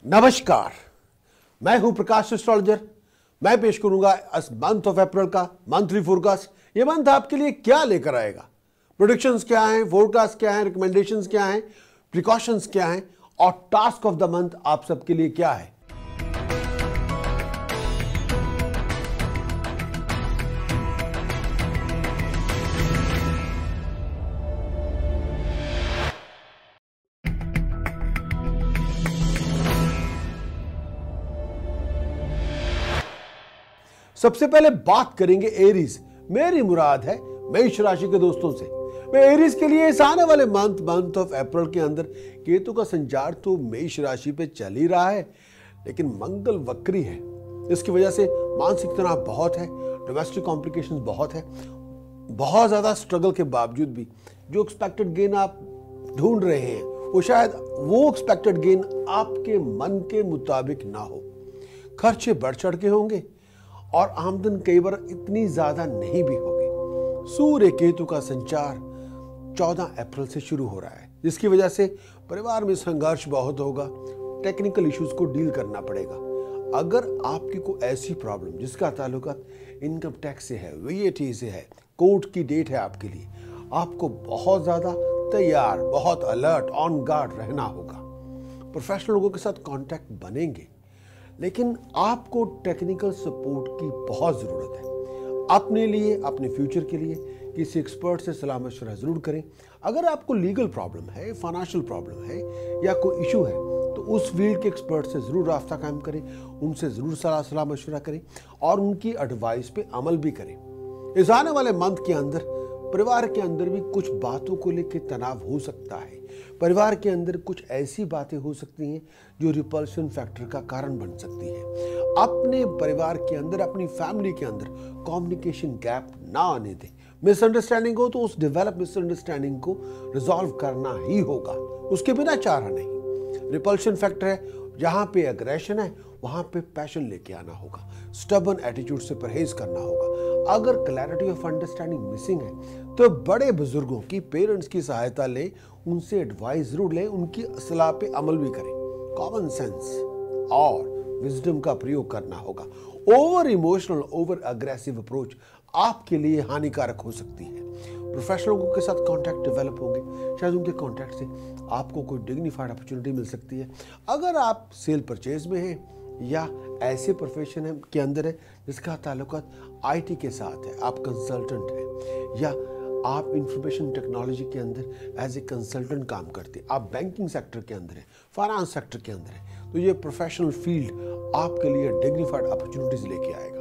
नमस्कार, मैं हूं प्रकाश एस्ट्रोलॉजर। मैं पेश करूंगा इस मंथ ऑफ अप्रैल का मंथली फोरकास्ट। ये मंथ आपके लिए क्या लेकर आएगा, प्रेडिक्शंस क्या हैं, फोरकास्ट क्या हैं, रिकमेंडेशंस क्या हैं, प्रिकॉशंस क्या हैं और टास्क ऑफ द मंथ आप सबके लिए क्या है। सबसे पहले बात करेंगे एरीज। मेरी मुराद है मेष राशि के दोस्तों से। मैं एरीज के लिए इस आने वाले मंथ ऑफ अप्रैल के अंदर केतु का संचार तो मेष राशि पे चल ही रहा है, लेकिन मंगल वक्री है। इसकी वजह से मानसिक तनाव बहुत है, डोमेस्टिक कॉम्प्लिकेशंस बहुत है। बहुत ज्यादा स्ट्रगल के बावजूद भी जो एक्सपेक्टेड गेन आप ढूंढ रहे हैं वो शायद वो एक्सपेक्टेड गेन आपके मन के मुताबिक ना हो। खर्चे बढ़ चढ़ के होंगे और आमदन कई बार इतनी ज्यादा नहीं भी होगी। सूर्य केतु का संचार 14 अप्रैल से शुरू हो रहा है, जिसकी वजह से परिवार में संघर्ष बहुत होगा। टेक्निकल इश्यूज को डील करना पड़ेगा। अगर आपकी कोई ऐसी प्रॉब्लम जिसका ताल्लुकात इनकम टैक्स से है, VAT से है, कोर्ट की डेट है आपके लिए, आपको बहुत ज्यादा तैयार, बहुत अलर्ट, ऑन गार्ड रहना होगा। प्रोफेशनल लोगों के साथ कांटेक्ट बनेंगे, लेकिन आपको टेक्निकल सपोर्ट की बहुत ज़रूरत है। अपने लिए, अपने फ्यूचर के लिए किसी एक्सपर्ट से सलाह मशवरा ज़रूर करें। अगर आपको लीगल प्रॉब्लम है, फाइनेंशियल प्रॉब्लम है या कोई इशू है तो उस फील्ड के एक्सपर्ट से ज़रूर रास्ता कायम करें, उनसे ज़रूर सलाह मशवरा करें और उनकी एडवाइस पे अमल भी करें। इस आने वाले मंथ के अंदर परिवार के अंदर भी कुछ बातों को लेकर तनाव हो सकता है। परिवार के अंदर कुछ ऐसी बातें हो सकती हैं जो रिपल्शन फैक्टर का कारण बन सकती है। अपने परिवार के अंदर, अपनी फैमिली के अंदर कम्युनिकेशन गैप ना आने दें। मिसअंडरस्टैंडिंग हो तो उस डेवलप मिसअंडरस्टैंडिंग को रिजॉल्व करना ही होगा, उसके बिना चारा नहीं। रिपल्शन फैक्टर है, जहां पे एग्रेशन है वहां पे पैशन लेके आना होगा। स्टबर्न एटीट्यूड से परहेज करना होगा। अगर क्लैरिटी ऑफ अंडरस्टैंडिंग मिसिंग है तो बड़े बुजुर्गों की, पेरेंट्स की सहायता लें, उनसे एडवाइस जरूर लें, उनकी सलाह पे अमल भी करें। कॉमन सेंस और विजडम का प्रयोग करना होगा। Over emotional, over aggressive approach आपके लिए हानिकारक हो सकती है। प्रोफेशनल लोगों के साथ कांटेक्ट डेवलप होंगे, शायद उनके कांटेक्ट से आपको कोई डिग्निफाइड अपॉर्चुनिटी मिल सकती है। अगर आप सेल परचेज में हैं या ऐसे प्रोफेशन है के अंदर है जिसका ताल्लुकात IT के साथ है, आप कंसल्टेंट हैं या आप इंफॉर्मेशन टेक्नोलॉजी के अंदर एज ए कंसल्टेंट काम करते हैं, आप बैंकिंग सेक्टर के अंदर है, फाइनेंस सेक्टर के अंदर है, तो ये प्रोफेशनल फील्ड आपके लिए डिग्निफाइड अपॉर्चुनिटीज लेके आएगा।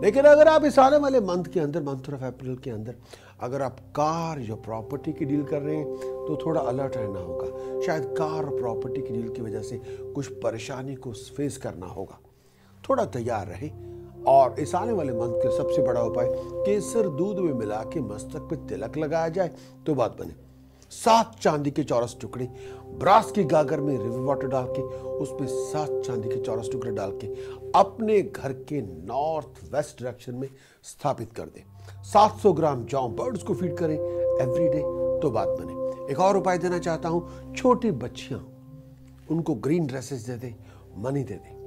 लेकिन अगर आप इस आने वाले मंथ के अंदर, मंथ ऑफ अप्रैल के अंदर, अगर आप कार या प्रॉपर्टी की डील कर रहे हैं तो थोड़ा अलर्ट रहना होगा। शायद कार और प्रॉपर्टी की डील की वजह से कुछ परेशानी को फेस करना होगा। थोड़ा तैयार रहे। और इस आने वाले मंथ के सबसे बड़ा उपाय, केसर दूध में मिला के मस्तक पे तिलक लगाया जाए तो बात बने। 7 चांदी के चौरस टुकड़े ब्रास की गागर में रिवर वाटर डाल के उस पे 7 चांदी के चौरस टुकड़े डाल के अपने घर के नॉर्थ वेस्ट डायरेक्शन में स्थापित कर दें। 700 ग्राम जौ बर्ड्स को फीड करें एवरीडे तो बात बने। एक और उपाय देना चाहता हूं, छोटी बच्चियां, उनको ग्रीन ड्रेसेस दे दें, मनी दे दें।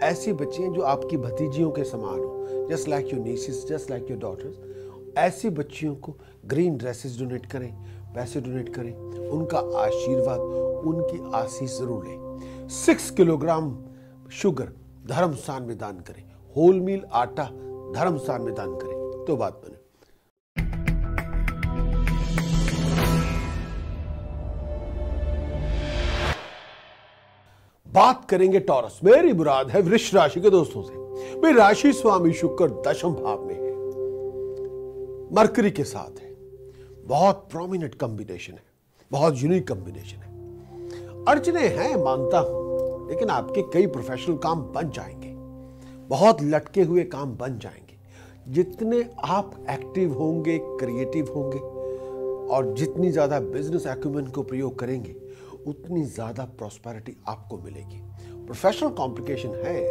ऐसी बच्चियां जो आपकी भतीजियों के समान हो, just like your nieces, just like your daughters, ऐसी बच्चियों को ग्रीन ड्रेसेस डोनेट करें, पैसे डोनेट करें, उनका आशीर्वाद, उनकी आशीष जरूर लें। 6 किलोग्राम शुगर धर्मस्थान में दान करें, होल मील आटा धर्मस्थान में दान करें तो बात बने। बात करेंगे टॉरस। मेरी मुराद है वृष राशि के दोस्तों से। मेरी राशि स्वामी शुक्र 10वें भाव में है, मरकरी के साथ है। बहुत प्रोमिनेंट कॉम्बिनेशन है, बहुत यूनिक कॉम्बिनेशन है। अड़चने हैं मानता हूं, लेकिन आपके कई प्रोफेशनल काम बन जाएंगे, बहुत लटके हुए काम बन जाएंगे। जितने आप एक्टिव होंगे, क्रिएटिव होंगे और जितनी ज्यादा बिजनेस एक्यूमेंट को प्रयोग करेंगे उतनी ज्यादा प्रॉस्पेरिटी आपको मिलेगी। प्रोफेशनल कॉम्प्लिकेशन है,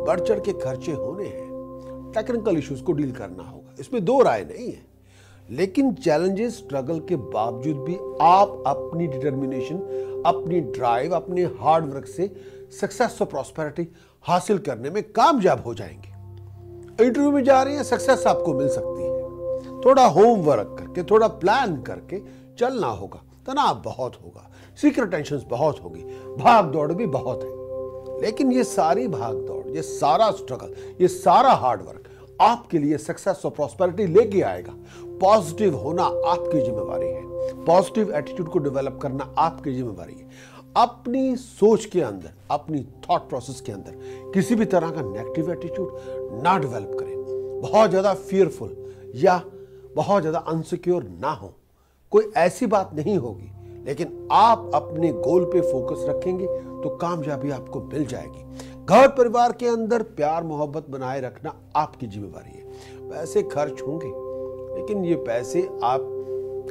बढ़ चढ़ के खर्चे होने हैं, टेक्निकल इश्यूज को डील करना होगा, इसमें दो राय नहीं है। लेकिन चैलेंजेस स्ट्रगल के बावजूद भी आप अपनी डिटर्मिनेशन, अपनी ड्राइव, अपने हार्ड वर्क से सक्सेस और प्रॉस्पेरिटी हासिल करने में कामयाब हो जाएंगे। इंटरव्यू में जा रही हैं, सक्सेस आपको मिल सकती है। थोड़ा होमवर्क करके, थोड़ा प्लान करके चलना होगा। तनाव बहुत होगा, सीक्रेट टेंशंस बहुत होगी, भाग दौड़ भी बहुत है। लेकिन ये सारी भाग दौड़, ये सारा स्ट्रगल, ये सारा हार्ड वर्क आपके लिए सक्सेस और प्रॉस्पेरिटी लेके आएगा। पॉजिटिव होना आपकी जिम्मेवारी है। पॉजिटिव एटीट्यूड को डेवलप करना आपकी जिम्मेवारी है। अपनी सोच के अंदर, अपनी थॉट प्रोसेस के अंदर किसी भी तरह का नेगेटिव एटीट्यूड ना डेवलप करें। बहुत ज्यादा फियरफुल या बहुत ज्यादा अनसिक्योर ना हो। कोई ऐसी बात नहीं होगी, लेकिन आप अपने गोल पे फोकस रखेंगे तो कामयाबी आपको मिल जाएगी। घर परिवार के अंदर प्यार मोहब्बत बनाए रखना आपकी जिम्मेवारी है। पैसे खर्च होंगे, लेकिन ये पैसे आप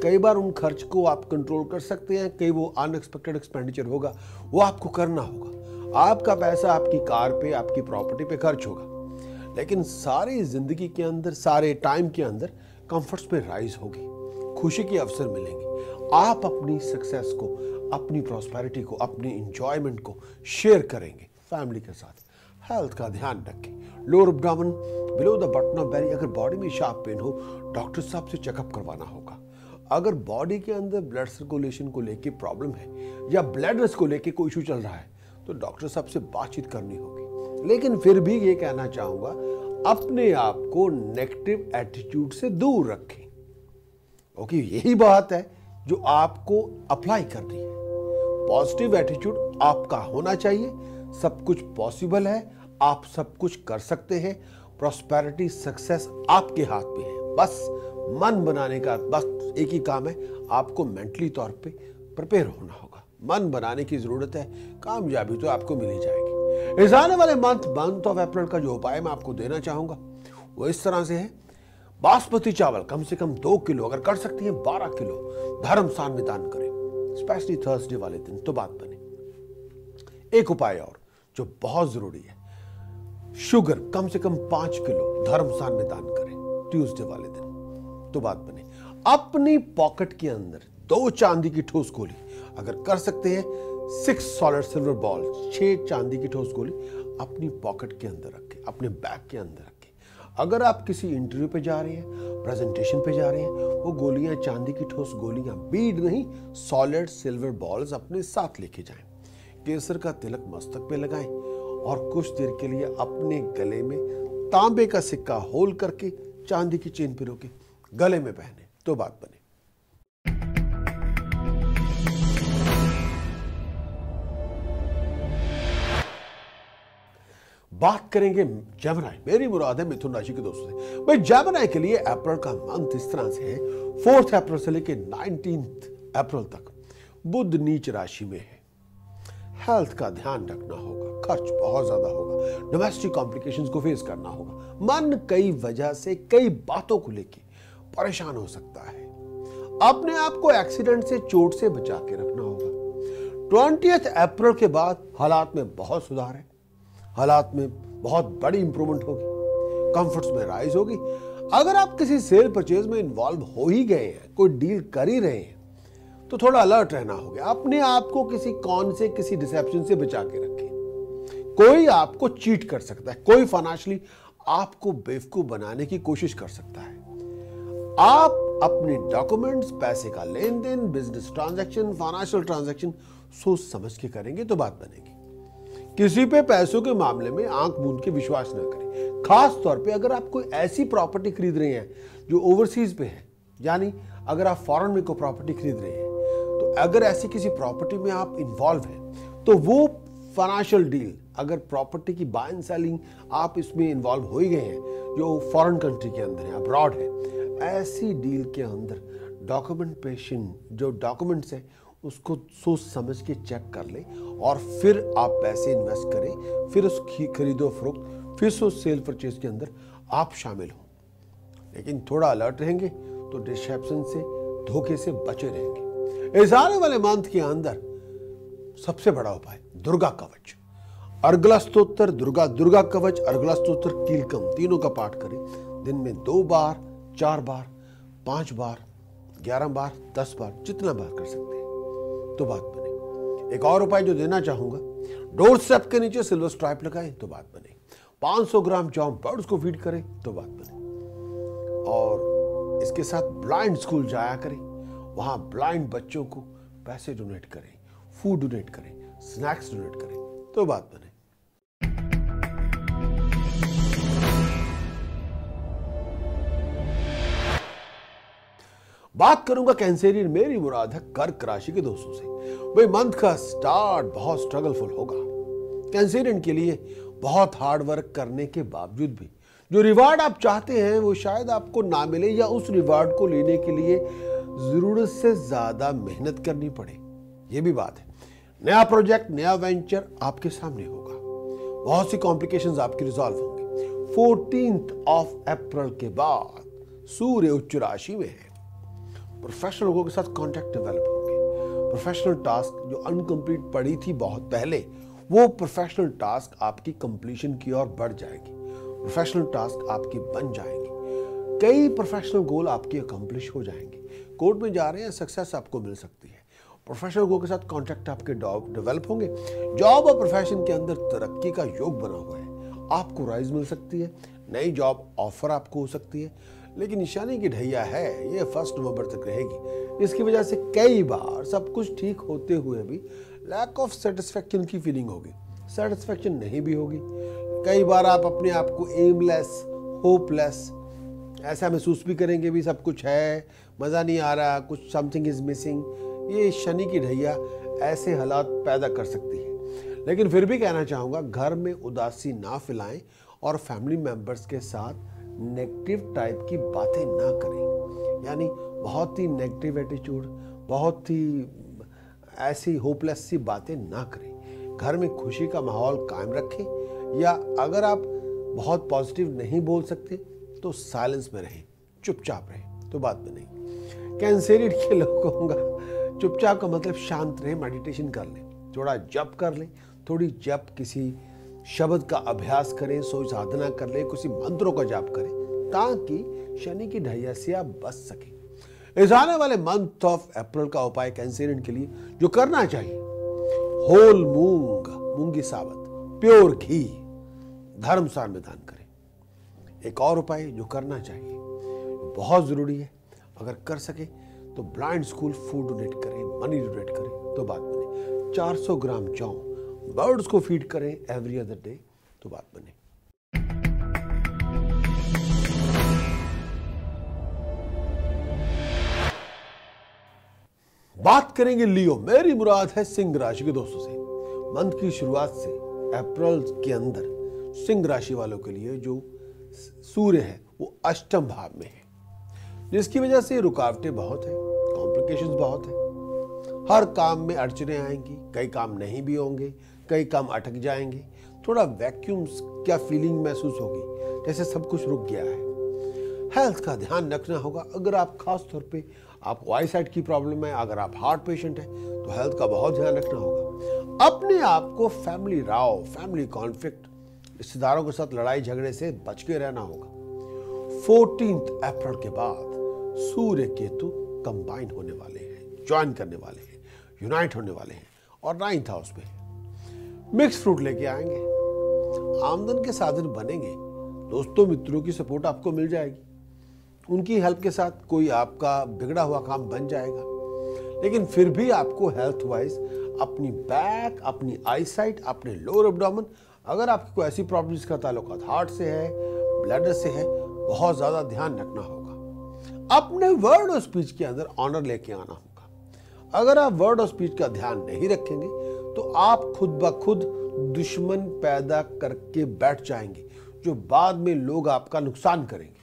कई बार उन खर्च को आप कंट्रोल कर सकते हैं। कई वो अनएक्सपेक्टेड एक्सपेंडिचर होगा, वो आपको करना होगा। आपका पैसा आपकी कार पे, आपकी प्रॉपर्टी पे खर्च होगा, लेकिन सारी जिंदगी के अंदर, सारे टाइम के अंदर कंफर्ट्स पे राइज होगी, खुशी के अवसर मिलेंगे। आप अपनी सक्सेस को, अपनी प्रॉस्पेरिटी को, अपनी इंजॉयमेंट को शेयर करेंगे फैमिली के साथ। हेल्थ का ध्यान रखें। Lower abdomen, below the button of belly, अगर बॉडी में शार्प पेन हो, डॉक्टर साहब से चेकअप करवाना होगा। अगर बॉडी के अंदर ब्लड सर्कुलेशन को लेके प्रॉब्लम है या ब्लडनेस को लेके कोई इशू चल रहा है, तो डॉक्टर साहब से बातचीत करनी होगी। लेकिन फिर भी ये कहना चाहूंगा, अपने आप को नेगेटिव एटीट्यूड से दूर रखें, क्योंकि यही बात है जो आपको अप्लाई करनी है। पॉजिटिव एटीट्यूड आपका होना चाहिए। सब कुछ पॉसिबल है, आप सब कुछ कर सकते हैं। प्रॉस्पेरिटी, सक्सेस आपके हाथ में है। बस मन बनाने का बस एक ही काम है, आपको मेंटली तौर पे प्रिपेयर होना होगा। मन बनाने की जरूरत है, कामयाबी तो आपको मिल ही जाएगी। इस आने वाले मंथ ऑफ अप्रैल का जो उपाय मैं आपको देना चाहूंगा वो इस तरह से है। बासमती चावल कम से कम 2 किलो, अगर कर सकती हैं 12 किलो धर्मस्थान में दान करें, स्पेशली थर्सडे वाले दिन, तो बात बने। एक उपाय और जो बहुत जरूरी है, शुगर कम से कम 5 किलो धर्मस्थान में दान करें ट्यूसडे वाले दिन, तो बात बने। अपनी पॉकेट के अंदर 2 चांदी की ठोस गोली, अगर कर सकते हैं 6 सॉलिड सिल्वर बॉल, 6 चांदी की ठोस गोली अपनी पॉकेट के अंदर रखें, अपने बैग के अंदर रखें। अगर आप किसी इंटरव्यू पे जा रहे हैं, प्रेजेंटेशन पे जा रहे हैं, वो गोलियां, चांदी की ठोस गोलियां, बीड नहीं, सॉलिड सिल्वर बॉल्स अपने साथ लेके जाएं। केसर का तिलक मस्तक पे लगाएं और कुछ देर के लिए अपने गले में तांबे का सिक्का होल करके चांदी की चेन पिरो के गले में पहने, तो बात बने। बात करेंगे जेमिनी, मेरी मुराद है मिथुन राशि के दोस्तों से। भाई जेमिनी के लिए अप्रैल का मंथ इस तरह से है, 4 अप्रैल से लेकर 19 अप्रैल तक बुध नीच राशि में है। हेल्थ का ध्यान रखना होगा, खर्च बहुत ज्यादा होगा, डोमेस्टिक कॉम्प्लिकेशंस को फेस करना होगा। मन कई वजह से, कई बातों को लेकर परेशान हो सकता है। अपने आप को एक्सीडेंट से, चोट से बचा के रखना होगा। 20 अप्रैल के बाद हालात में बहुत सुधार है, हालात में बहुत बड़ी इंप्रूवमेंट होगी, कंफर्ट्स में राइज होगी। अगर आप किसी सेल परचेज में इन्वॉल्व हो ही गए हैं, कोई डील कर ही रहे हैं, तो थोड़ा अलर्ट रहना होगा। अपने आप को किसी कॉन से, किसी डिसेप्शन से बचा के रखें। कोई आपको चीट कर सकता है, कोई फाइनेंशियली आपको बेवकूफ बनाने की कोशिश कर सकता है। आप अपने डॉक्यूमेंट्स, पैसे का लेन देन, बिजनेस ट्रांजैक्शन, फाइनेंशियल ट्रांजैक्शन सोच समझ के करेंगे तो बात बनेगी। किसी पे पैसों के मामले में आंख मूंद के विश्वास न करें। खास तौर पे अगर आप कोई ऐसी प्रॉपर्टी खरीद रहे हैं जो ओवरसीज पे है, यानी अगर आप फॉरेन में कोई प्रॉपर्टी खरीद रहे हैं, तो अगर ऐसी किसी प्रॉपर्टी में आप इन्वॉल्व हैं, तो वो फाइनेंशियल डील, अगर प्रॉपर्टी की बाय एंड सेलिंग आप इसमें इन्वॉल्व हो ही गए हैं जो फॉरेन कंट्री के अंदर है, अब्रॉड है, ऐसी डील के अंदर डॉक्यूमेंटेशन, जो डॉक्यूमेंट्स है उसको सोच समझ के चेक कर ले और फिर आप पैसे इन्वेस्ट करें, फिर उस खरीदो फरोख्त, फिर उस सेल परचेज के अंदर आप शामिल हों। लेकिन थोड़ा अलर्ट रहेंगे तो डिसेप्शन से, धोखे से बचे रहेंगे। इस आने वाले मंथ के अंदर सबसे बड़ा उपाय दुर्गा कवच, अर्गला स्तोत्र, दुर्गा कवच, अर्गला स्तोत्र, कीलकम, तीनों का पाठ करें। दिन में 2 बार, 4 बार, 5 बार, 11 बार, 10 बार, जितना बार कर सकते हैं तो बात बने। एक और उपाय जो देना चाहूंगा, डोर स्टेप के नीचे सिल्वर स्ट्राइप लगाएं तो बात बने। 500 ग्राम जौ बर्ड्स को फीड करें तो बात बने। और इसके साथ ब्लाइंड स्कूल जाया करें, वहां ब्लाइंड बच्चों को पैसे डोनेट करें, फूड डोनेट करें, स्नैक्स डोनेट करें तो बात बने। बात करूंगा कैंसेरियन मेरी मुराद है कर्क राशि के दोस्तों से। भाई मंथ का स्टार्ट बहुत स्ट्रगलफुल होगा। कैंसेरियन के लिए बहुत हार्ड वर्क करने के बावजूद भी जो रिवार्ड आप चाहते हैं वो शायद आपको ना मिले, या उस रिवार्ड को लेने के लिए जरूरत से ज्यादा मेहनत करनी पड़े। ये भी बात है। नया प्रोजेक्ट, नया वेंचर आपके सामने होगा। बहुत सी कॉम्प्लिकेशंस आपकी रिजॉल्व होंगे। 14 अप्रैल के बाद सूर्य उच्च राशि में है। प्रोफेशनल लोगों के साथ कांटेक्ट डेवलप होंगे। प्रोफेशनल टास्क जो अनकंप्लीट पड़ी थी बहुत पहले, वो प्रोफेशनल टास्क आपकी कंप्लीशन की ओर बढ़ जाएगी। प्रोफेशनल टास्क आपके बन जाएंगे। कई प्रोफेशनल गोल आपके अकम्प्लिश हो जाएंगे। कोर्ट में जा रहे हैं, सक्सेस आपको मिल सकती है। प्रोफेशनल लोगों के साथ कांटेक्ट आपके डेवलप होंगे। जॉब और प्रोफेशन के अंदर तरक्की का योग बना हुआ है। आपको राइज मिल सकती है। नई जॉब ऑफर आपको हो सकती है। लेकिन निशानी की ढैया है, ये 1 नवंबर तक रहेगी। इसकी वजह से कई बार सब कुछ ठीक होते हुए भी लैक ऑफ सेटिस्फैक्शन की फीलिंग होगी। सेटिस्फैक्शन नहीं भी होगी। कई बार आप अपने आप को एमलेस, होपलेस ऐसा महसूस भी करेंगे, भी सब कुछ है, मज़ा नहीं आ रहा, कुछ समथिंग इज मिसिंग। ये शनि की ढैया ऐसे हालात पैदा कर सकती है। लेकिन फिर भी कहना चाहूँगा, घर में उदासी ना फैलाएं और फैमिली मेंबर्स के साथ नेगेटिव टाइप की बातें ना करें। यानी बहुत ही नेगेटिव एटीट्यूड, बहुत ही ऐसी होपलेस सी बातें ना करें। घर में खुशी का माहौल कायम रखें, या अगर आप बहुत पॉजिटिव नहीं बोल सकते तो साइलेंस में रहें, चुपचाप रहें तो बात बनेगी। कैंसेरियन के लोग कहूँगा, चुपचाप का मतलब शांत रहें, मेडिटेशन कर लें, थोड़ा जप कर लें, थोड़ी जप किसी शब्द का अभ्यास करें, सोच साधना कर लें, किसी मंत्रों का जाप करें, ताकि शनि की ढैया से आप बच सकें। इस आने वाले मंथ ऑफ अप्रैल का उपाय कैंसेरियन के लिए जो करना चाहिए, होल मूंग, मूंगी साबत, प्योर घी धर्मसार में दान करें। एक और उपाय जो करना चाहिए, बहुत जरूरी है, अगर कर सके तो ब्लाइंड स्कूल फूड डोनेट करें, मनी डोनेट करें तो बात बने। 400 ग्राम जौ बर्ड्स को फीड करें एवरी अदर डे तो बात बने। बात करेंगे लियो मेरी मुराद है सिंह राशि के दोस्तों से। मंथ की शुरुआत से अप्रैल के अंदर सिंह राशि वालों के लिए जो सूर्य है वो अष्टम भाव में है, जिसकी वजह से रुकावटें बहुत है, कॉम्प्लिकेशंस बहुत है। हर काम में अड़चने आएंगी, कई काम नहीं भी होंगे, कई काम अटक जाएंगे। थोड़ा वैक्यूम क्या फीलिंग महसूस होगी, जैसे सब कुछ रुक गया है। हेल्थ का ध्यान रखना होगा। अगर आप खास तौर पे आपको आई साइट की प्रॉब्लम है, अगर आप हार्ट पेशेंट है तो हेल्थ का बहुत ध्यान रखना होगा। अपने आप को फैमिली राव, फैमिली कॉन्फ्लिक्ट, रिश्तेदारों के साथ लड़ाई झगड़े से बच के रहना होगा। 14 अप्रैल के बाद सूर्य केतु कंबाइन होने वाले हैं, ज्वाइन करने वाले हैं, यूनाइट होने वाले हैं और 9th हाउस में मिक्स फ्रूट लेके आएंगे। आमदन के साधन बनेंगे। दोस्तों मित्रों की सपोर्ट आपको मिल जाएगी। उनकी हेल्प के साथ कोई आपका बिगड़ा हुआ काम बन जाएगा। लेकिन फिर भी आपको हेल्थ वाइज अपनी बैक, अपनी आई साइट, अपने लोअर एब्डोमेन, अगर आपकी कोई ऐसी प्रॉब्लम्स का ताल्लुकात हार्ट से है, ब्लडर से है, बहुत ज्यादा ध्यान रखना होगा। अपने वर्ड और स्पीच के अंदर ऑनर लेके आना होगा। अगर आप वर्ड और स्पीच का ध्यान नहीं रखेंगे तो आप खुद ब खुद दुश्मन पैदा करके बैठ जाएंगे, जो बाद में लोग आपका नुकसान करेंगे।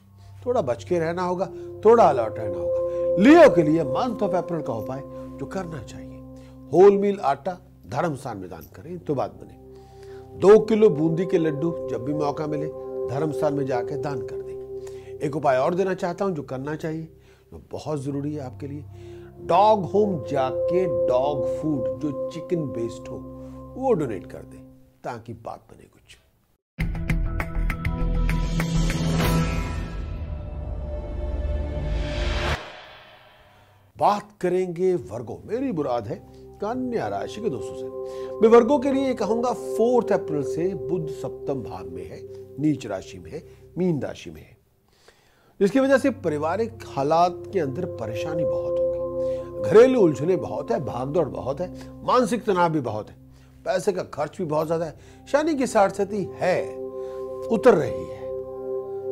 थोड़ा बच के रहना होगा, थोड़ा अलर्ट रहना होगा। लियो के लिए मंथ ऑफ अप्रैल का उपाय जो करना चाहिए, होल मील आटा धर्मस्थान में दान करें तो बात बने। 2 किलो बूंदी के लड्डू जब भी मौका मिले धर्मस्थान में जाकर दान कर दें। एक उपाय और देना चाहता हूं जो करना चाहिए, जो बहुत जरूरी है आपके लिए। डॉग होम जाके डॉग फूड जो चिकन बेस्ड हो वो डोनेट कर दें, ताकि बात बने कुछ। बात करेंगे वर्गो, मेरी मुराद है कन्या राशि के दोस्तों से। मैं वर्गो के लिए कहूंगा 4 अप्रैल से बुध सप्तम भाव में है, नीच राशि में है, मीन राशि में है, जिसकी वजह से पारिवारिक हालात के अंदर परेशानी बहुत होगी, घरेलू उलझने बहुत है, भागदौड़ बहुत है, मानसिक तनाव भी बहुत है, पैसे का खर्च भी बहुत ज्यादा है, शनि की 60 स्थिति है, उतर रही है,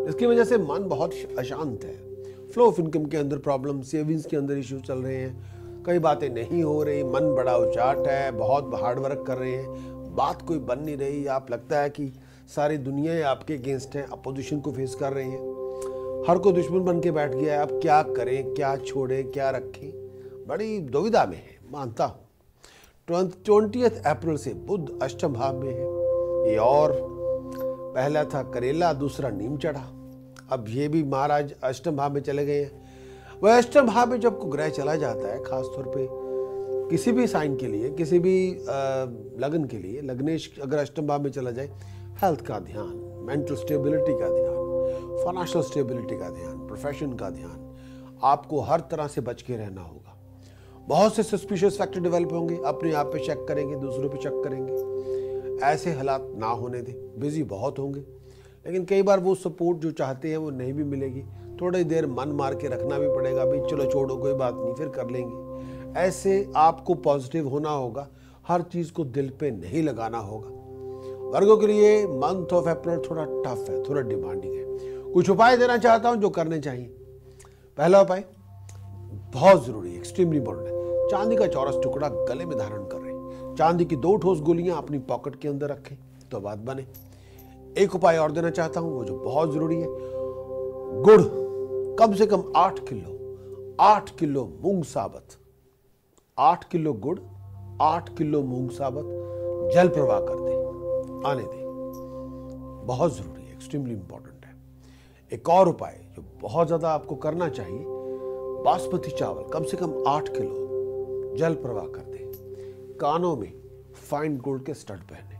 इसकी वजह से मन बहुत अशांत है, फ्लो ऑफ इनकम के अंदर प्रॉब्लम, सेविंग्स के अंदर इश्यू चल रहे हैं, कई बातें नहीं हो रही, मन बड़ा उचाट है, बहुत हार्ड वर्क कर रहे हैं, बात कोई बन नहीं रही, आप लगता है कि सारी दुनिया आपके अगेंस्ट है, अपोजिशन को फेस कर रहे हैं, हर कोई दुश्मन बन के बैठ गया है, अब क्या करें, क्या छोड़ें, क्या रखें, बड़ी दुविधा में है, मानता हूं। 20 अप्रैल से बुध अष्टम भाव में है, ये और पहला था करेला, दूसरा नीम चढ़ा, अब ये भी महाराज अष्टम भाव में चले गए हैं। वह अष्टम भाव में जब ग्रह चला जाता है, खासतौर पे किसी भी साइन के लिए, किसी भी लगन के लिए, लग्नेश अगर अष्टम भाव में चला जाए, हेल्थ का ध्यान, मेंटल स्टेबिलिटी का ध्यान, फाइनेंशियल स्टेबिलिटी का ध्यान, प्रोफेशन का ध्यान, आपको हर तरह से बच के रहना होगा। बहुत से सस्पिशियस फैक्टर डेवलप होंगे, अपने आप पे चेक करेंगे, दूसरों पे चेक करेंगे, ऐसे हालात ना होने दें। बिजी बहुत होंगे, लेकिन कई बार वो सपोर्ट जो चाहते हैं वो नहीं भी मिलेगी, थोड़ी देर मन मार के रखना भी पड़ेगा, भाई चलो छोड़ो कोई बात नहीं, फिर कर लेंगे। ऐसे आपको पॉजिटिव होना होगा, हर चीज को दिल पे नहीं लगाना होगा। वर्गों के लिए मंथ ऑफ अप्रैल थोड़ा टफ है, थोड़ा डिमांडिंग है। कुछ उपाय देना चाहता हूं जो करने चाहिए। पहला उपाय बहुत जरूरी है, एक्सट्रीमली इंपॉर्टेंट है, चांदी का चौरस टुकड़ा गले में धारण कर रहे हैं, चांदी की 2 ठोस गोलियां अपनी पॉकेट के अंदर रखें तो बात बने। एक उपाय और देना चाहता हूं, वो जो बहुत जरूरी है, गुड़ कम से कम 8 किलो मूंग साबत, 8 किलो गुड़, 8 किलो मूंग साबत जल प्रवाह कर दे, आने दे, बहुत जरूरी है, एक्सट्रीमली इंपॉर्टेंट है। एक और उपाय जो बहुत ज्यादा आपको करना चाहिए, बासमती चावल कम से कम 8 किलो जल प्रवाह कर दे, कानों में फाइन गोल्ड के स्टड पहने।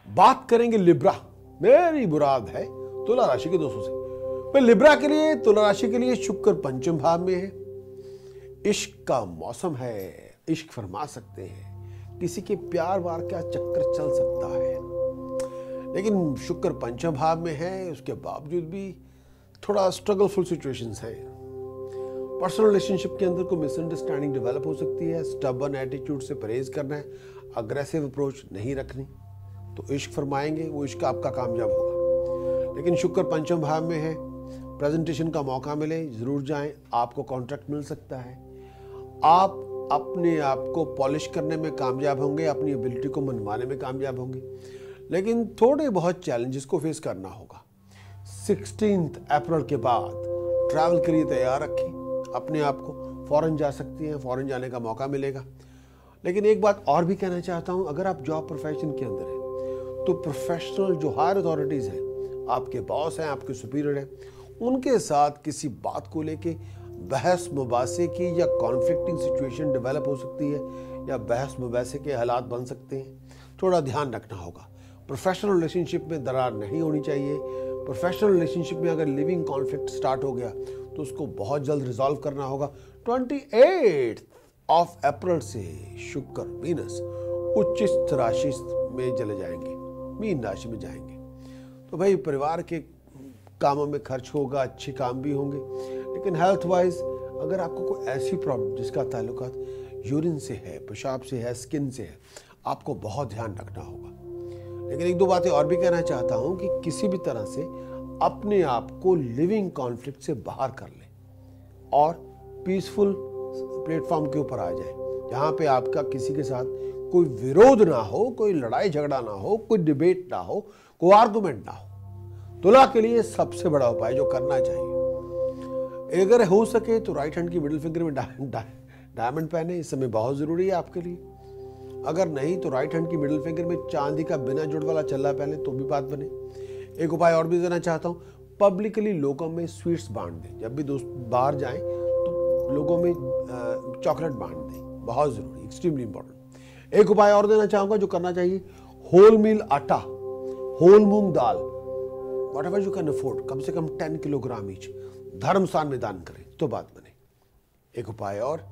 बात करेंगे लिब्रा, मेरी मुराद है तुला राशि के दोस्तों से। लिब्रा के लिए, तुला राशि के लिए शुक्र पंचम भाव में है, इश्क का मौसम है, इश्क फरमा सकते हैं, किसी के प्यार वार का चक्कर चल सकता है, लेकिन शुक्र पंचम भाव में है, उसके बावजूद भी थोड़ा स्ट्रगलफुल सिचुएशंस है। पर्सनल रिलेशनशिप के अंदर कोई मिसअंडरस्टैंडिंग डेवलप हो सकती है, स्टबर्न एटीट्यूड से परहेज करना है, अग्रेसिव अप्रोच नहीं रखनी, तो इश्क फरमाएंगे, वो इश्क आपका कामयाब होगा। लेकिन शुक्र पंचम भाव में है, प्रेजेंटेशन का मौका मिले जरूर जाएं, आपको कॉन्ट्रैक्ट मिल सकता है, आप अपने आप को पॉलिश करने में कामयाब होंगे, अपनी एबिलिटी को मनवाने में कामयाब होंगे, लेकिन थोड़े बहुत चैलेंजेस को फेस करना होगा। 16 अप्रैल के बाद ट्रैवल के लिए तैयार रखें अपने आप को, फॉरेन जा सकती हैं, फॉरेन जाने का मौका मिलेगा। लेकिन एक बात और भी कहना चाहता हूं, अगर आप जॉब प्रोफेशन के अंदर हैं तो प्रोफेशनल जो हायर अथॉरिटीज हैं, आपके बॉस हैं, आपके सुपीरियर हैं, उनके साथ किसी बात को लेके बहस मुबासे की या कॉन्फ्लिक्टिंग सिचुएशन डेवलप हो सकती है, या बहस मुबासे के हालात बन सकते हैं, थोड़ा ध्यान रखना होगा। प्रोफेशनल रिलेशनशिप में दरार नहीं होनी चाहिए। प्रोफेशनल रिलेशनशिप में अगर लिविंग कॉन्फ्लिक्ट स्टार्ट हो गया तो उसको बहुत जल्द रिजॉल्व करना होगा। 28 अप्रैल से शुक्र वीनस उच्च राशि में चले जाएंगे, मीन राशि में जाएंगे, तो भाई परिवार के कामों में खर्च होगा, अच्छे काम भी होंगे, लेकिन हेल्थ वाइज अगर आपको कोई ऐसी प्रॉब्लम जिसका ताल्लुकात यूरिन से है, पेशाब से है, स्किन से है, आपको बहुत ध्यान रखना होगा। लेकिन एक दो बातें और भी कहना चाहता हूं कि किसी भी तरह से अपने आप को लिविंग कॉन्फ्लिक्ट से बाहर कर लें और पीसफुल प्लेटफॉर्म के ऊपर आ जाए, जहां पे आपका किसी के साथ कोई विरोध ना हो, कोई लड़ाई झगड़ा ना हो, कोई डिबेट ना हो, कोई आर्गुमेंट ना हो। तुला के लिए सबसे बड़ा उपाय जो करना चाहिए, अगर हो सके तो राइट हैंड की मिडिल फिंगर में डायमंड पहने, इस समय बहुत जरूरी है आपके लिए। अगर नहीं तो राइट हैंड की मिडिल फिंगर में चांदी का बिना जुड़ वाला छल्ला पहने तो भी बात बने। एक उपाय और भी देना चाहता हूं, पब्लिकली लोगों में स्वीट्स बांट दें। जब भी दोस्त बाहर जाएं तो लोगों में चॉकलेट बांट दें, बहुत जरूरी, एक्सट्रीमली इंपॉर्टेंट। एक उपाय और देना चाहूंगा जो करना चाहिए, होल मील आटा, होल मूंग दाल, whatever you can afford, कम से कम 10 किलोग्राम ईच धर्म स्थान में दान करें तो बात बने। एक उपाय और,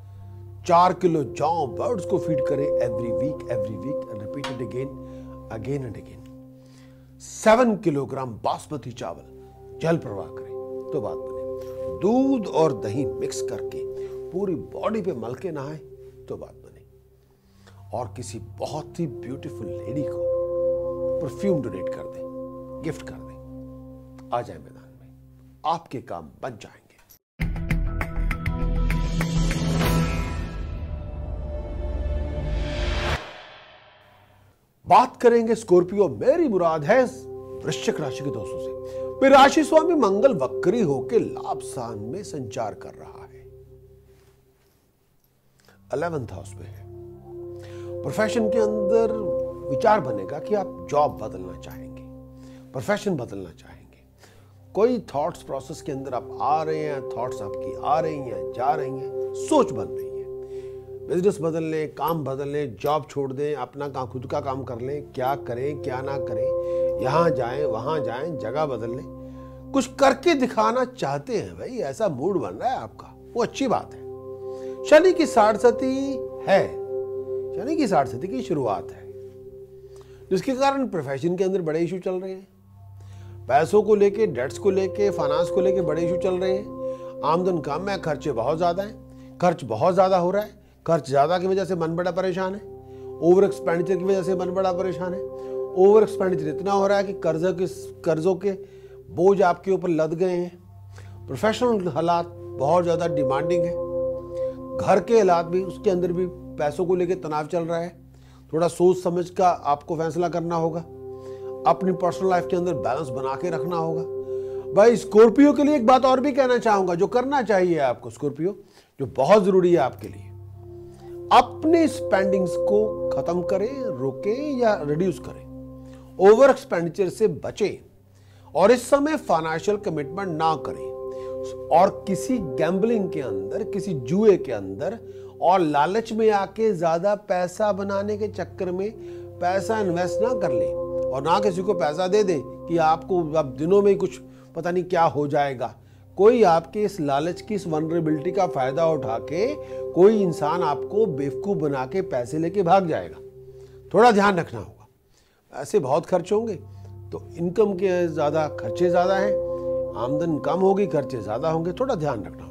4 किलो जौ बर्ड्स को फीड करें every week and repeat it again and again. 7 kilogram basmati चावल जल प्रवाह करें तो बात बने। दूध और दही मिक्स करके पूरी बॉडी पे मल के नहाएं तो बात बने। और किसी बहुत ही ब्यूटीफुल लेडी को परफ्यूम डोनेट कर दें, गिफ्ट कर दें। आ जाए मैदान में, आपके काम बन जाएंगे। बात करेंगे स्कॉर्पियो, मेरी मुराद है वृश्चिक राशि के दोस्तों से। फिर राशि स्वामी मंगल वक्री होकर लाभ स्थान में संचार कर रहा है, 11th हाउस में है। प्रोफेशन के अंदर विचार बनेगा कि आप जॉब बदलना चाहेंगे, प्रोफेशन बदलना चाहेंगे। कोई थॉट्स प्रोसेस के अंदर आप आ रहे हैं, थॉट्स आपकी आ रही हैं, जा रही हैं, सोच बन रही है। बिजनेस बदल लें, काम बदल लें, जॉब छोड़ दें, अपना काम खुद का काम कर लें, क्या करें क्या ना करें, यहाँ जाएं वहां जाएं, जगह बदल लें, कुछ करके दिखाना चाहते हैं भाई, ऐसा मूड बन रहा है आपका, वो अच्छी बात है। शनि की साढ़सती है, शनि की साढ़सती की शुरुआत है, जिसके कारण प्रोफेशन के अंदर बड़े इशू चल रहे हैं। पैसों को लेके, डेट्स को लेके, फाइनेंस को लेके बड़े इशू चल रहे हैं। आमदन कम है, खर्चे बहुत ज्यादा हैं, खर्च बहुत ज्यादा हो रहा है, खर्च ज्यादा की वजह से मन बड़ा परेशान है, ओवर एक्सपेंडिचर की वजह से मन बड़ा परेशान है। ओवर एक्सपेंडिचर इतना हो रहा है कि कर्जों के बोझ आपके ऊपर लद गए हैं। प्रोफेशनल हालात बहुत ज्यादा डिमांडिंग है, घर के हालात भी, उसके अंदर भी पैसों को लेकर तनाव चल रहा है। थोड़ा सोच समझ का आपको फैसला करना होगा, अपनी पर्सनल लाइफ के अंदर बैलेंस बना के रखना होगा। भाई स्कॉर्पियो के लिए एक बात और भी कहना चाहूंगा, जो करना चाहिए आपको स्कॉर्पियो, जो बहुत जरूरी है आपके लिए, अपने स्पेंडिंग्स को खत्म करें, रोकें या रिड्यूस करें, ओवर एक्सपेंडिचर से बचें और इस समय फाइनेंशियल कमिटमेंट ना करें और किसी गैम्बलिंग के अंदर, किसी जुए के अंदर और लालच में आके ज्यादा पैसा बनाने के चक्कर में पैसा इन्वेस्ट ना कर लें और ना किसी को पैसा दे दें कि आपको अब दिनों में कुछ पता नहीं क्या हो जाएगा। कोई आपके इस लालच की, इस वनरेबिलिटी का फायदा उठा के कोई इंसान आपको बेवकूफ बना के पैसे लेके भाग जाएगा। थोड़ा ध्यान रखना होगा। ऐसे बहुत खर्च होंगे तो इनकम के ज्यादा खर्चे ज्यादा हैं, आमदन कम होगी, खर्चे ज्यादा होंगे, थोड़ा ध्यान रखना होगा।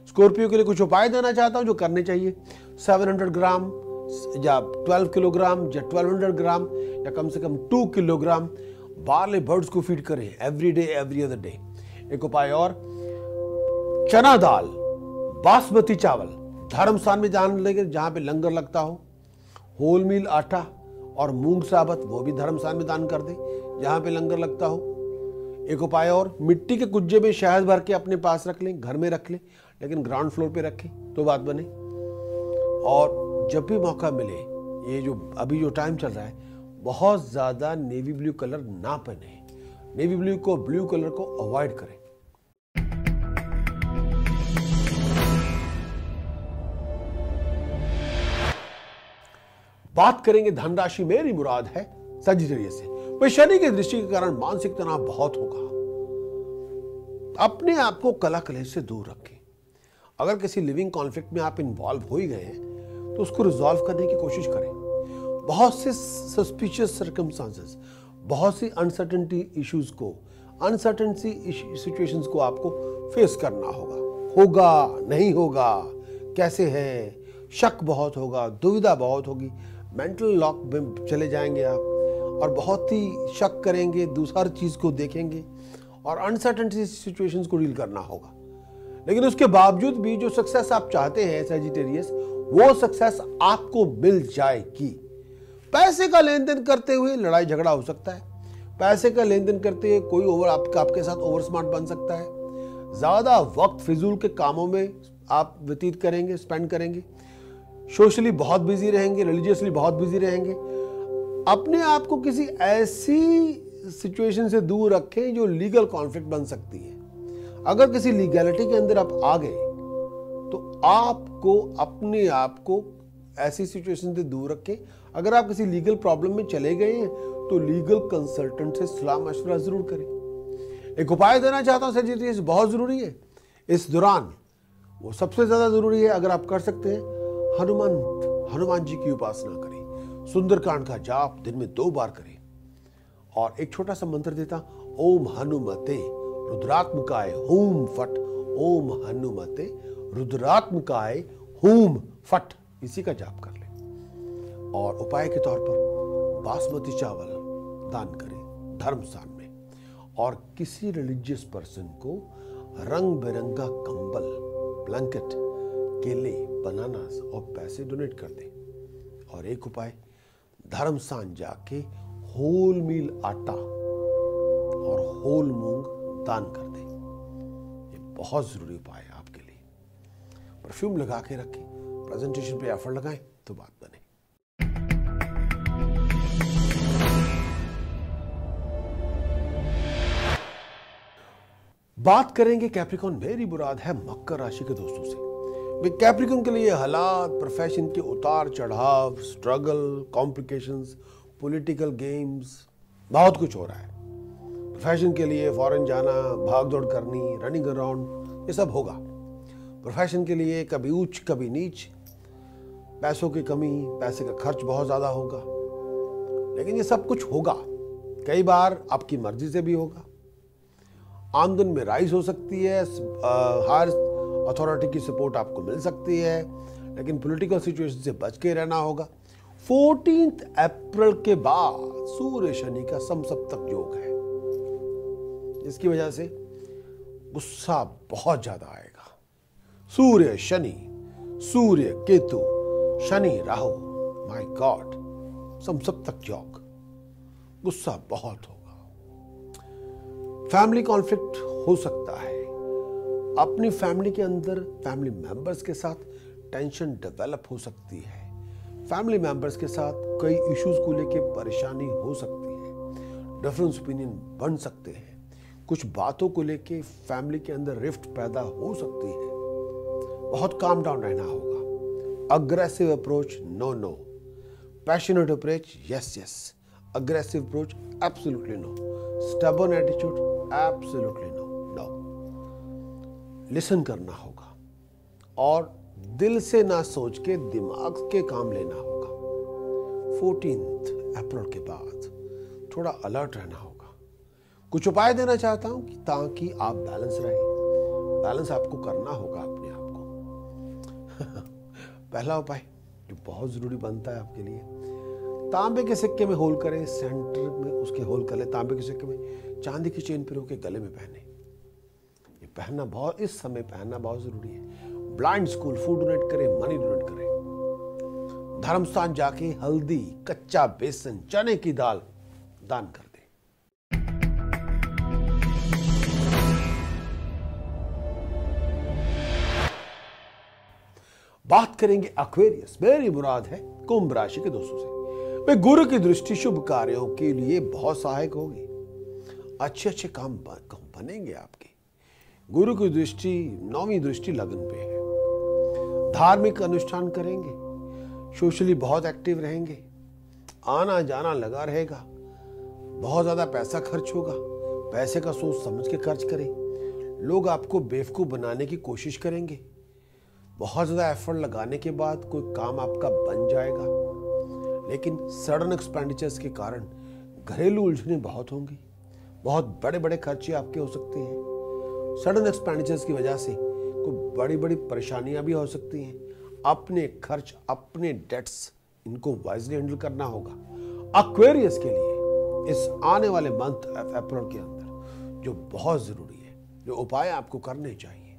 स्कॉर्पियो के लिए कुछ उपाय देना चाहता हूं जो करने चाहिए। 700 ग्राम या 12 किलोग्राम या 1200 ग्राम या कम से कम 2 किलोग्राम बार्ले बर्ड्स को फीड करें every day, every other day. एक उपाय और, चना दाल, बासमती चावल धर्म स्थान में दान लेकर, जहां पे लंगर लगता हो। होल मील आटा और मूंग साबत, वो भी धर्म स्थान में दान कर दे जहां पे लंगर लगता हो। एक उपाय और, मिट्टी के कुज्जे में शहद भर के अपने पास रख लें, घर में रख लें, लेकिन ग्राउंड फ्लोर पे रखें तो बात बने। और जब भी मौका मिले, ये जो अभी जो टाइम चल रहा है, बहुत ज्यादा नेवी ब्लू कलर ना पहने, नेवी ब्लू को, ब्लू कलर को अवॉइड करें। बात करेंगे धनराशि, मेरी मुराद है सजिटेरियस से। भाई शनि की दृष्टि के कारण मानसिक तनाव बहुत होगा। अपने आप को कला कलेश से दूर रखें। अगर किसी लिविंग कॉन्फ्लिक्ट में आप इन्वॉल्व हो ही गए हैं तो उसको रिजॉल्व करने की कोशिश करें। बहुत से सस्पिशियस सर्कमस्टांसेस, बहुत सी अनसर्टेनिटी इश्यूज को, अनसर्टेनिटी सिचुएशंस को आपको फेस करना होगा नहीं होगा, कैसे है, शक बहुत होगा, दुविधा बहुत होगी, मेंटल लॉक में चले जाएंगे आप और बहुत ही शक करेंगे, दूसरी चीज को देखेंगे और अनसर्टेनिटी सिचुएशंस को डील करना होगा। लेकिन उसके बावजूद भी जो सक्सेस आप चाहते हैं सजिटेरियस, वो सक्सेस आपको मिल जाएगी। पैसे का लेन देन करते हुए लड़ाई झगड़ा हो सकता है, पैसे का लेन देन करते हुए कोई आपके साथ ओवर स्मार्ट बन सकता है, ज्यादा वक्त फिजूल के कामों में आप व्यतीत करेंगे, स्पेंड करेंगे, सोशली बहुत बिजी रहेंगे, रिलीजियसली बहुत बिजी रहेंगे। अपने आप को किसी ऐसी सिचुएशन से दूर रखें जो लीगल कॉन्फ्लिक्ट बन सकती है। अगर किसी लीगैलिटी के अंदर आप आ गए तो आपको अपने आप को ऐसी सिचुएशन से दूर रखें। अगर आप किसी लीगल प्रॉब्लम में चले गए हैं तो लीगल कंसल्टेंट से सलाह मशवरा जरूर करें। एक उपाय देना चाहता हूं सजिटेरियस, बहुत जरूरी है इस दौरान, वो सबसे ज्यादा जरूरी है। अगर आप कर सकते हैं, हनुमान जी की उपासना करें, सुंदरकांड का जाप दिन में 2 बार करें। और एक छोटा सा मंत्र देता, ओम हनुमते रुद्रात्मकाय हूम फट, ओम हनुमते रुद्रात्मकाय हूम फट, इसी का जाप कर लें। और उपाय के तौर पर बासमती चावल दान करें धर्मस्थान में, और किसी रिलीजियस पर्सन को रंग बिरंगा कंबल, ब्लैंकेट, केले, बनानास और पैसे डोनेट कर दें। और एक उपाय, धर्मस्थान जाके होल मील आटा और होल मूंग दान कर दें। ये बहुत जरूरी उपाय है आपके लिए। परफ्यूम लगा के रखें, प्रेजेंटेशन पे एफर्ट लगाएं तो बात बने। बात करेंगे कैप्रिकॉन, मेरी मुराद है मकर राशि के दोस्तों से। कैप्रिकॉन के लिए हालात, प्रोफेशन के उतार चढ़ाव, स्ट्रगल, कॉम्प्लिकेशंस, पॉलिटिकल गेम्स, बहुत कुछ हो रहा है। प्रोफेशन के लिए फॉरेन जाना, भाग दौड़ करनी, रनिंग अराउंड, ये सब होगा। प्रोफेशन के लिए कभी ऊंच कभी नीच, पैसों की कमी, पैसे का खर्च बहुत ज्यादा होगा, लेकिन ये सब कुछ होगा। कई बार आपकी मर्जी से भी होगा। आमदन में राइज हो सकती है, हायर अथॉरिटी की सपोर्ट आपको मिल सकती है, लेकिन पॉलिटिकल सिचुएशन से बच के रहना होगा। 14 अप्रैल के बाद सूर्य शनि का समसप्तक योग है, जिसकी वजह से गुस्सा बहुत ज्यादा आएगा। सूर्य शनि, सूर्य केतु, शनि राहु, माय गॉड, समसप्तक योग, गुस्सा बहुत होगा। फैमिली कॉन्फ्लिक्ट हो सकता है। अपनी फैमिली के अंदर फैमिली मेंबर्स के साथ टेंशन डेवलप हो सकती है। फैमिली मेंबर्स के साथ कई इश्यूज को लेके परेशानी हो सकती है। डिफरेंस ओपिनियन बन सकते हैं। कुछ बातों को लेके फैमिली के अंदर रिफ्ट पैदा हो सकती है। बहुत काम डाउन रहना होगा। Aggressive approach no no, passionate approach yes yes, aggressive approach absolutely no, stubborn attitude absolutely no no. Listen करना होगा और दिल से ना सोच के दिमाग के काम लेना होगा। 14 अप्रैल के बाद थोड़ा अलर्ट रहना होगा। कुछ उपाय देना चाहता हूं कि ताकि आप बैलेंस रहें। बैलेंस आपको करना होगा अपने आप को। पहला उपाय जो बहुत जरूरी बनता है आपके लिए, तांबे के सिक्के में होल करें, सेंटर में उसके होल कर ले। तांबे के सिक्के में चांदी की चेन पिरो के गले में पहने। ये पहनना बहुत, इस समय पहनना बहुत जरूरी है। ब्लाइंड स्कूल फूड डोनेट करें, मनी डोनेट करें। धर्मस्थान जाके हल्दी, कच्चा बेसन, चने की दाल दान कर दें। बात करेंगे एक्वेरियस, मेरी मुराद है कुंभ राशि के दोस्तों से। वे गुरु की दृष्टि शुभ कार्यों के लिए बहुत सहायक होगी। अच्छे अच्छे काम बनेंगे आपके। गुरु की दृष्टि, 9वीं दृष्टि लगन पे है। धार्मिक अनुष्ठान करेंगे, सोशली बहुत एक्टिव रहेंगे, आना जाना लगा रहेगा, बहुत ज्यादा पैसा खर्च होगा। पैसे का सोच समझ के खर्च करें। लोग आपको बेवकूफ बनाने की कोशिश करेंगे। बहुत ज्यादा एफर्ट लगाने के बाद कोई काम आपका बन जाएगा, लेकिन सडन एक्सपेंडिचर्स के कारण घरेलू उलझने बहुत होंगी। बहुत बड़े बड़े खर्चे आपके हो सकते हैं। सडन एक्सपेंडिचर्स की वजह से कोई बड़ी बड़ी परेशानियां भी हो सकती हैं। अपने खर्च, अपने डेट्स, इनको वाइजली हैंडल करना होगा। एक्वेरियस के लिए इस आने वाले मंथ अप्रैल के अंदर जो बहुत जरूरी है, जो उपाय आपको करने चाहिए,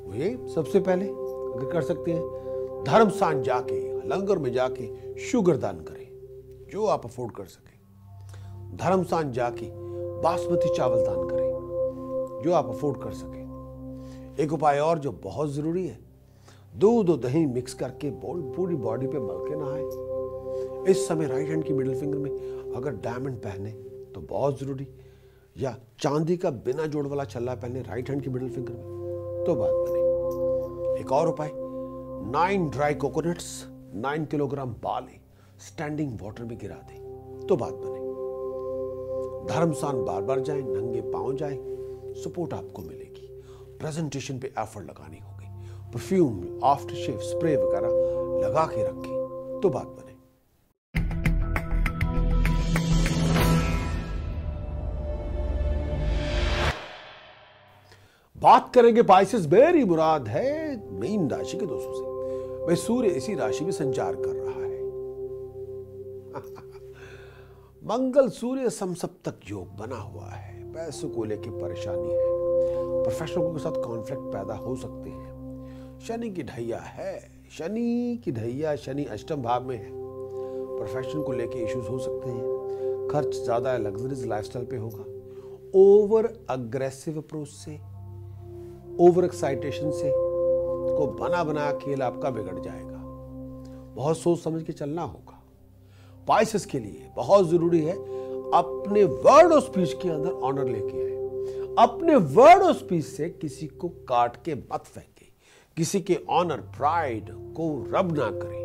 वो ये सबसे पहले अगर कर सकते हैं, धर्मस्थान जाके लंगर में जाके शुगर दान करें, जो आप अफोर्ड कर सकें। धर्मस्थान जाके बासमती चावल दान करें, जो आप अफोर्ड कर सकें। एक उपाय और जो बहुत जरूरी है, दूध और दही मिक्स करके पूरी बॉडी पे मल के नहाएं। इस समय राइट हैंड की मिडिल फिंगर में अगर डायमंड पहने तो बहुत जरूरी, या चांदी का बिना जोड़ वाला छल्ला पहने राइट हैंड की मिडिल फिंगर में तो बात बने। एक और उपाय, 9 ड्राई कोकोनट्स 9 किलोग्राम बाली स्टैंडिंग वाटर में गिरा दें तो बात बने। धर्मस्थान बार बार जाएं, नंगे पांव जाएं, सपोर्ट आपको मिलेगी। प्रेजेंटेशन पे एफर्ट लगानी होगी। परफ्यूम, आफ्टर शेव, स्प्रे वगैरह लगा के रखें तो बात बने। बात करेंगे पाइसेस, मेरी मुराद है मीन राशि के दोस्तों से। भाई सूर्य इसी राशि में संचार कर रहा है। मंगल सूर्य समसप्तक योग बना हुआ है। पैसों को लेकर परेशानी है, प्रोफेशनलों के साथ कॉन्फ्लिक्ट पैदा हो सकते हैं। शनि की ढैया है, शनि अष्टम भाव में है। प्रोफेशन को लेकर इश्यूज हो सकते हैं। खर्च ज्यादा लग्जरीज लाइफस्टाइल पे होगा। ओवर अग्रेसिव अप्रोच से, ओवर एक्साइटेशन से को बना खेल आपका बिगड़ जाएगा। बहुत सोच समझ के चलना होगा। पाइसेस के लिए बहुत जरूरी है अपने वर्ड ऑफ स्पीच के अंदर ऑनर लेके आए। अपने वर्ड ऑफ स्पीच से किसी को काट के मत फेंके। किसी के ऑनर, प्राइड को रब ना करें,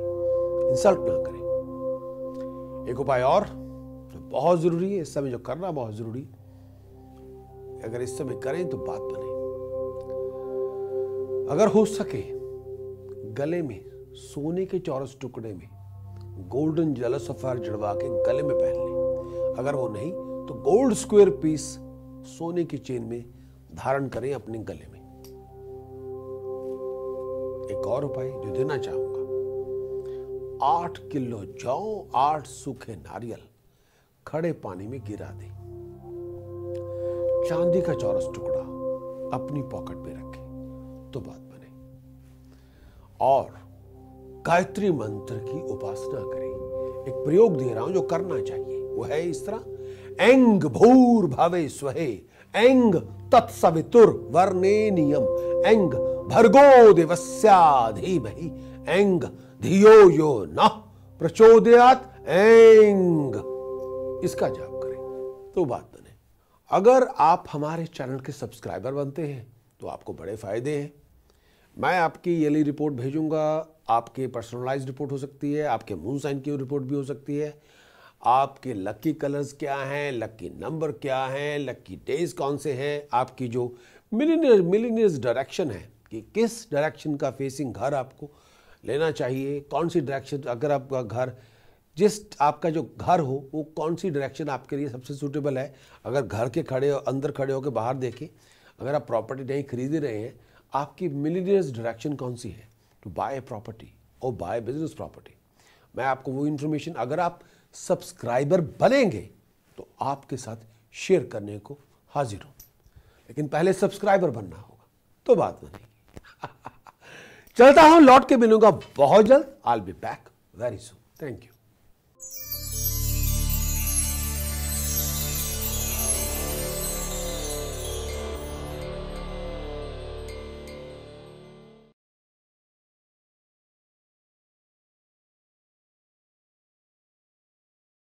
इंसल्ट ना करें। एक उपाय और जो बहुत जरूरी है इस समय, जो करना बहुत जरूरी, अगर इस समय करें तो बात बने। अगर हो सके गले में सोने के चौरस टुकड़े में गोल्डन जेलस सफायर जड़वा के गले में पहन लें। अगर वो नहीं तो गोल्ड स्क्वायर पीस सोने की चेन में धारण करें अपने गले में। एक और उपाय जो देना चाहूंगा, 8 किलो जौ, 8 सूखे नारियल खड़े पानी में गिरा दें। चांदी का चौरस टुकड़ा अपनी पॉकेट में रखें तो बात बने। और गायत्री मंत्र की उपासना करें। एक प्रयोग दे रहा हूं जो करना चाहिए, वो है इस तरह। एंग भूर भवे स्वहे, एंग तत्सवितुर वरेण्यम, एंग भर्गो देवस्या धीमहि, एंग धियो यो नः प्रचोदयात्, एंग। इसका जाप करें तो बात बने। अगर आप हमारे चैनल के सब्सक्राइबर बनते हैं तो आपको बड़े फायदे हैं। मैं आपकी ईयरली रिपोर्ट भेजूंगा। आपके पर्सनलाइज्ड रिपोर्ट हो सकती है, आपके मून साइन की रिपोर्ट भी हो सकती है। आपके लकी कलर्स क्या हैं, लकी नंबर क्या हैं, लकी डेज कौन से हैं, आपकी जो मिलीनियर्स डायरेक्शन है कि किस डायरेक्शन का फेसिंग घर आपको लेना चाहिए, कौन सी डायरेक्शन, अगर आपका घर जिस आपका जो घर हो वो कौन सी डायरेक्शन आपके लिए सबसे सूटेबल है। अगर घर के अंदर खड़े होकर बाहर देखें, अगर आप प्रॉपर्टी नहीं खरीद रहे हैं, आपकी मिलीनियर्स डायरेक्शन कौन सी है टू बाय ए प्रॉपर्टी और बाय बिजनेस प्रॉपर्टी। मैं आपको वो इंफॉर्मेशन, अगर आप सब्सक्राइबर बनेंगे तो आपके साथ शेयर करने को हाजिर हूं, लेकिन पहले सब्सक्राइबर बनना होगा तो बात बनेगी। चलता हूं, लौट के मिलूंगा बहुत जल्द। I will be back very soon. Thank you.